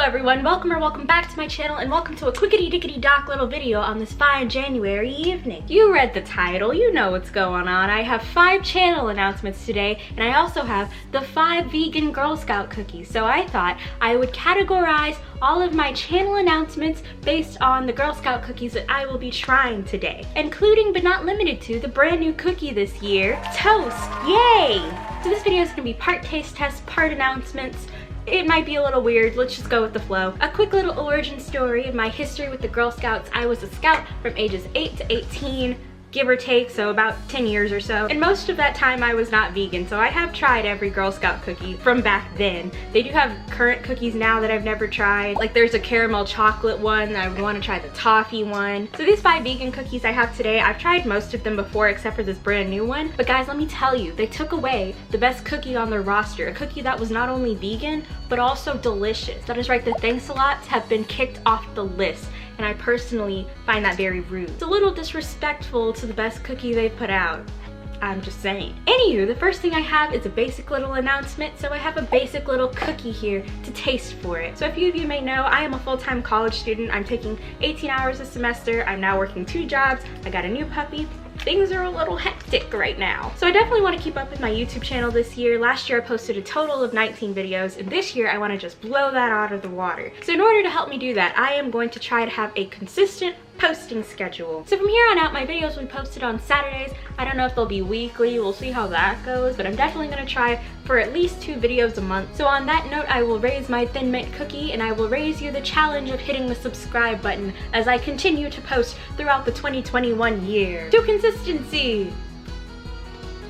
everyone, welcome back to my channel, and welcome to a quickity-dickety-dock little video on this fine January evening. You read the title, you know what's going on. I have 5 channel announcements today, and I also have the 5 vegan Girl Scout cookies. So I thought I would categorize all of my channel announcements based on the Girl Scout cookies that I will be trying today, including but not limited to the brand new cookie this year, Toast. Yay! So this video is going to be part taste test, part announcements. It might be a little weird, let's just go with the flow. A quick little origin story of my history with the Girl Scouts. I was a scout from ages 8 to 18, give or take, so about 10 years or so. And most of that time I was not vegan, so I have tried every Girl Scout cookie from back then. They do have current cookies now that I've never tried. Like there's a caramel chocolate one, I would want to try the toffee one. So these 5 vegan cookies I have today, I've tried most of them before except for this brand new one. But guys, let me tell you, they took away the best cookie on their roster. A cookie that was not only vegan, but also delicious. That is right, the thanks-a-lots have been kicked off the list. And I personally find that very rude. It's a little disrespectful to the best cookie they've put out. I'm just saying. Anywho, the first thing I have is a basic little announcement. So I have a basic little cookie here to taste for it. So a few of you may know, I am a full-time college student. I'm taking 18 hours a semester. I'm now working 2 jobs. I got a new puppy. Things are a little hectic right now. So I definitely want to keep up with my YouTube channel this year. Last year I posted a total of 19 videos, and this year I want to just blow that out of the water. So in order to help me do that, I am going to try to have a consistent posting schedule. So from here on out, my videos will be posted on Saturdays. I don't know if they'll be weekly, we'll see how that goes, but I'm definitely gonna try for at least 2 videos a month. So on that note, I will raise my Thin Mint cookie, and I will raise you the challenge of hitting the subscribe button as I continue to post throughout the 2021 year. To consistency!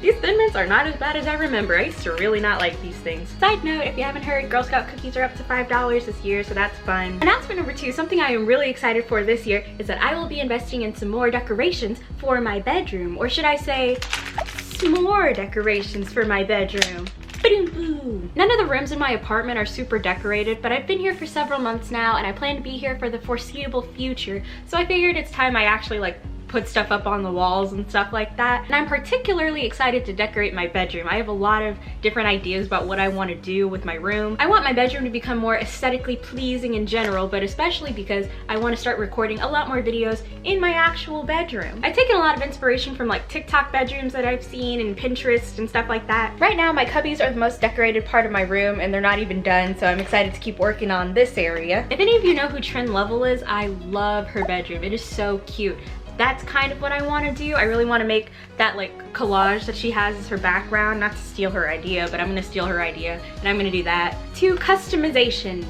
These Thin Mints are not as bad as I remember. I used to really not like these things. Side note, if you haven't heard, Girl Scout cookies are up to $5 this year, so that's fun. Announcement number 2, something I am really excited for this year is that I will be investing in some more decorations for my bedroom. Or should I say, s'more decorations for my bedroom. None of the rooms in my apartment are super decorated, but I've been here for several months now and I plan to be here for the foreseeable future. So I figured it's time I actually put stuff up on the walls and stuff like that. And I'm particularly excited to decorate my bedroom. I have a lot of different ideas about what I want to do with my room. I want my bedroom to become more aesthetically pleasing in general, but especially because I want to start recording a lot more videos in my actual bedroom. I've taken a lot of inspiration from TikTok bedrooms that I've seen and Pinterest and stuff like that. Right now my cubbies are the most decorated part of my room and they're not even done, so I'm excited to keep working on this area. If any of you know who Trin Level is, I love her bedroom. It is so cute. That's kind of what I want to do. I really want to make that collage that she has as her background. Not to steal her idea, but I'm going to steal her idea and I'm going to do that. To customization.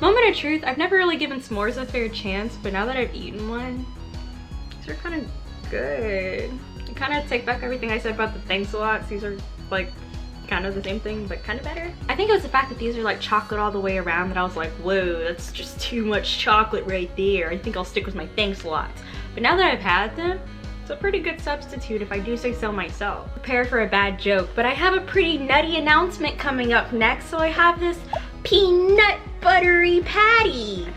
Moment of truth, I've never really given s'mores a fair chance, but now that I've eaten one, these are kind of good. I kind of take back everything I said about the thanks-a-lots. These are kind of the same thing, but kind of better. I think it was the fact that these are chocolate all the way around that I was like, whoa, that's just too much chocolate right there. I think I'll stick with my thanks-a-lots. But now that I've had them, it's a pretty good substitute if I do say so myself. Prepare for a bad joke, but I have a pretty nutty announcement coming up next. So I have this peanut buttery patty.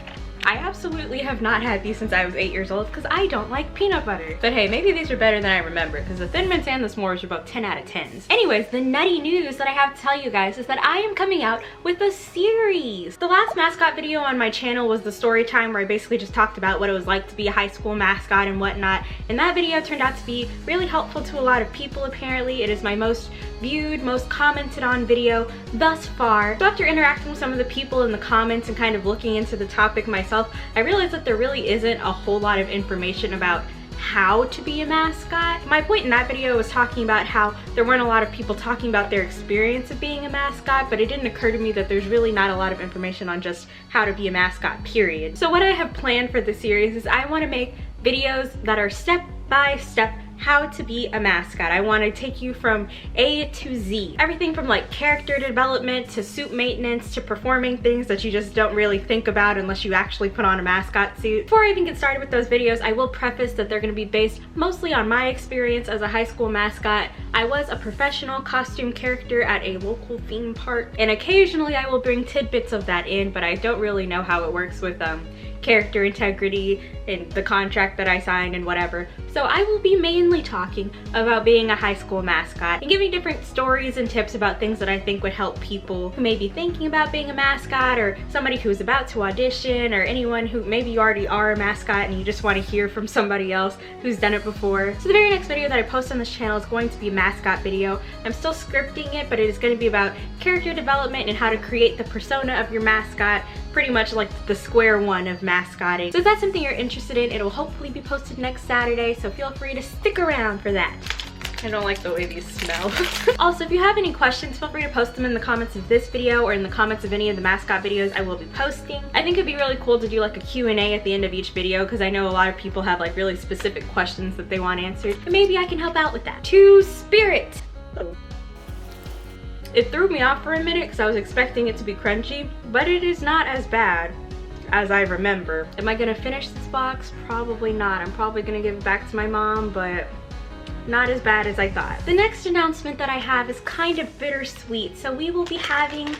I absolutely have not had these since I was 8 years old because I don't like peanut butter. But hey, maybe these are better than I remember because the Thin Mints and the s'mores are both 10 out of 10s. Anyways, the nutty news that I have to tell you guys is that I am coming out with a series. The last mascot video on my channel was the story time where I basically just talked about what it was like to be a high school mascot and whatnot. And that video turned out to be really helpful to a lot of people apparently. It is my most viewed, most commented on video thus far. So after interacting with some of the people in the comments and kind of looking into the topic myself, I realized that there really isn't a whole lot of information about how to be a mascot. My point in that video was talking about how there weren't a lot of people talking about their experience of being a mascot, but it didn't occur to me that there's really not a lot of information on just how to be a mascot, period. So what I have planned for the series is I want to make videos that are step-by-step how to be a mascot. I want to take you from A to Z. Everything from character development to suit maintenance to performing things that you just don't really think about unless you actually put on a mascot suit. Before I even get started with those videos, I will preface that they're going to be based mostly on my experience as a high school mascot. I was a professional costume character at a local theme park, and occasionally I will bring tidbits of that in, but I don't really know how it works with character integrity and the contract that I signed and whatever. So I will be mainly talking about being a high school mascot and giving different stories and tips about things that I think would help people who may be thinking about being a mascot, or somebody who's about to audition, or anyone who maybe you already are a mascot and you just want to hear from somebody else who's done it before. So the very next video that I post on this channel is going to be a mascot video. I'm still scripting it, but it is going to be about character development and how to create the persona of your mascot, pretty much like the square one of mascotting. So if that's something you're interested in, it will hopefully be posted next Saturday, so feel free to stick around for that. I don't like the way these smell. Also, if you have any questions, feel free to post them in the comments of this video or in the comments of any of the mascot videos I will be posting. I think it'd be really cool to do like a Q&A at the end of each video, because I know a lot of people have like really specific questions that they want answered, and maybe I can help out with that. To Spirit. It threw me off for a minute because I was expecting it to be crunchy, but it is not as bad as I remember. Am I gonna finish this box? Probably not. I'm probably gonna give it back to my mom, but not as bad as I thought. The next announcement that I have is kind of bittersweet, so we will be having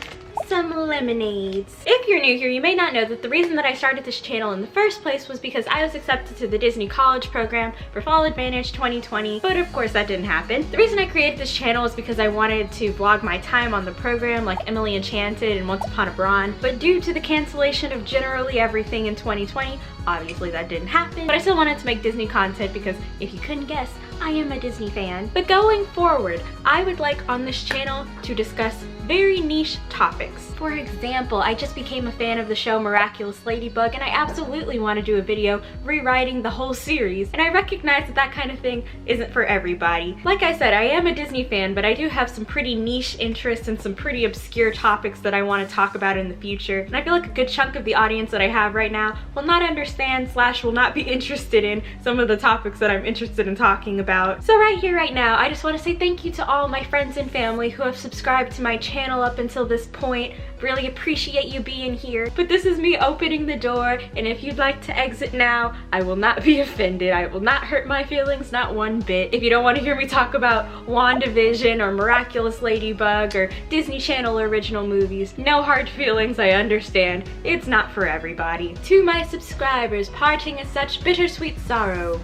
some lemonades. If you're new here, you may not know that the reason that I started this channel in the first place was because I was accepted to the Disney College program for Fall Advantage 2020, but of course that didn't happen. The reason I created this channel is because I wanted to vlog my time on the program like Emily Enchanted and Once Upon a Bron, but due to the cancellation of generally everything in 2020, obviously that didn't happen, but I still wanted to make Disney content because if you couldn't guess, I am a Disney fan. But going forward, I would like on this channel to discuss very niche topics. For example, I just became a fan of the show Miraculous Ladybug, and I absolutely want to do a video rewriting the whole series, and I recognize that that kind of thing isn't for everybody. Like I said, I am a Disney fan, but I do have some pretty niche interests and some pretty obscure topics that I want to talk about in the future, and I feel like a good chunk of the audience that I have right now will not understand / will not be interested in some of the topics that I'm interested in talking about. So right here, right now, I just want to say thank you to all my friends and family who have subscribed to my channel up until this point. Really appreciate you being here. But this is me opening the door, and if you'd like to exit now, I will not be offended. I will not hurt my feelings, not one bit. If you don't want to hear me talk about WandaVision or Miraculous Ladybug or Disney Channel original movies, no hard feelings, I understand. It's not for everybody. To my subscribers, parting is such bittersweet sorrow.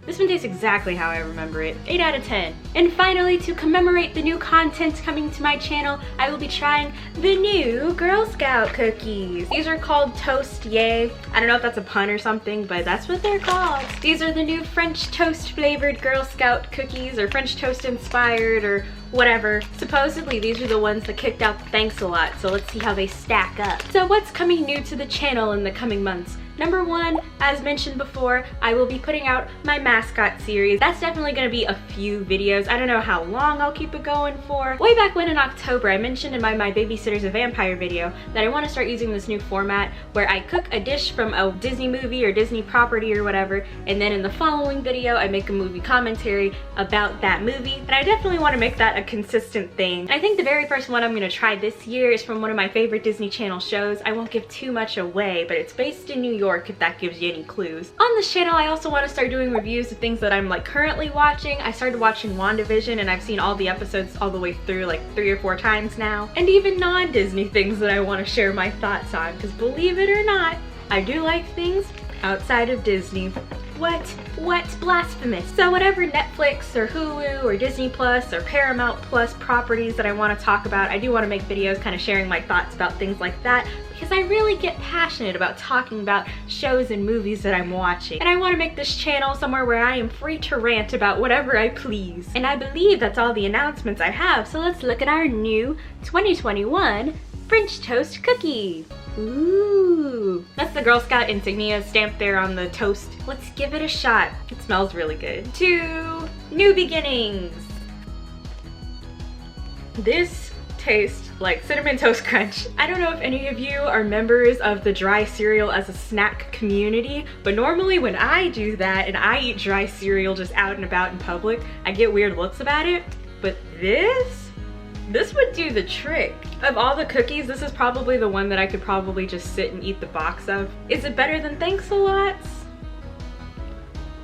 This one tastes exactly how I remember it. 8 out of 10. And finally, to commemorate the new content coming to my channel, I will be trying the new Girl Scout cookies. These are called Toast Yay. I don't know if that's a pun or something, but that's what they're called. These are the new French toast flavored Girl Scout cookies, or French toast inspired, or whatever. Supposedly these are the ones that kicked out the thanks a lot, so let's see how they stack up. So what's coming new to the channel in the coming months? Number one, as mentioned before, I will be putting out my mascot series. That's definitely gonna be a few videos. I don't know how long I'll keep it going for. Way back when in October, I mentioned in my Babysitter's a Vampire video that I wanna start using this new format where I cook a dish from a Disney movie or Disney property or whatever, and then in the following video, I make a movie commentary about that movie. And I definitely wanna make that a consistent thing. And I think the very first one I'm gonna try this year is from one of my favorite Disney Channel shows. I won't give too much away, but it's based in New York, if that gives you any clues. On this channel, I also want to start doing reviews of things that I'm like currently watching. I started watching WandaVision, and I've seen all the episodes all the way through like 3 or 4 times now. And even non-Disney things that I want to share my thoughts on, because believe it or not, I do like things outside of Disney. What blasphemous. So whatever Netflix or Hulu or Disney Plus or Paramount Plus properties that I want to talk about, I do want to make videos kind of sharing my thoughts about things like that, because I really get passionate about talking about shows and movies that I'm watching. And I want to make this channel somewhere where I am free to rant about whatever I please. And I believe that's all the announcements I have, so let's look at our new 2021 French toast cookie. Ooh, that's the Girl Scout insignia stamped there on the toast. Let's give it a shot. It smells really good. To New Beginnings. This tastes like Cinnamon Toast Crunch. I don't know if any of you are members of the dry cereal as a snack community, but normally when I do that and I eat dry cereal just out and about in public, I get weird looks about it. But this would do the trick. Of all the cookies, this is probably the one that I could probably just sit and eat the box of. Is it better than Thanks-a-Lots?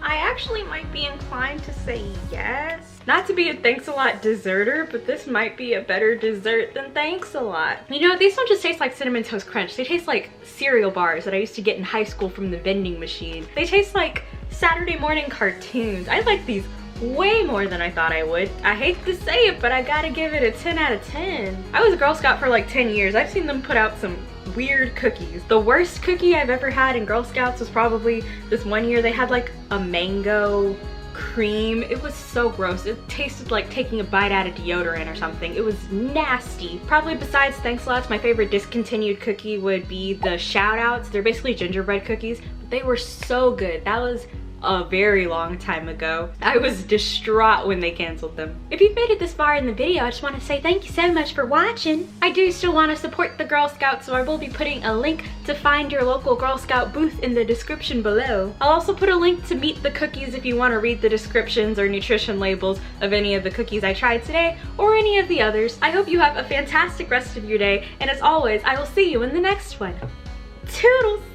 I actually might be inclined to say yes. Not to be a Thanks-a-Lot desserter, but this might be a better dessert than Thanks-a-Lot. You know, these don't just taste like Cinnamon Toast Crunch. They taste like cereal bars that I used to get in high school from the vending machine. They taste like Saturday morning cartoons. I like these way more than I thought I would. I hate to say it, but I gotta give it a 10 out of 10. I was a Girl Scout for like 10 years. I've seen them put out some weird cookies. The worst cookie I've ever had in Girl Scouts was probably this one year they had like a mango cream. It was so gross. It tasted like taking a bite out of deodorant or something. It was nasty. Probably besides Thanks Lots, my favorite discontinued cookie would be the Shout Outs. They're basically gingerbread cookies, but they were so good. That was a very long time ago. I was distraught when they canceled them. If you've made it this far in the video, I just want to say thank you so much for watching. I do still want to support the Girl Scouts, so I will be putting a link to find your local Girl Scout booth in the description below. I'll also put a link to Meet the Cookies if you want to read the descriptions or nutrition labels of any of the cookies I tried today or any of the others. I hope you have a fantastic rest of your day, and as always, I will see you in the next one. Toodles!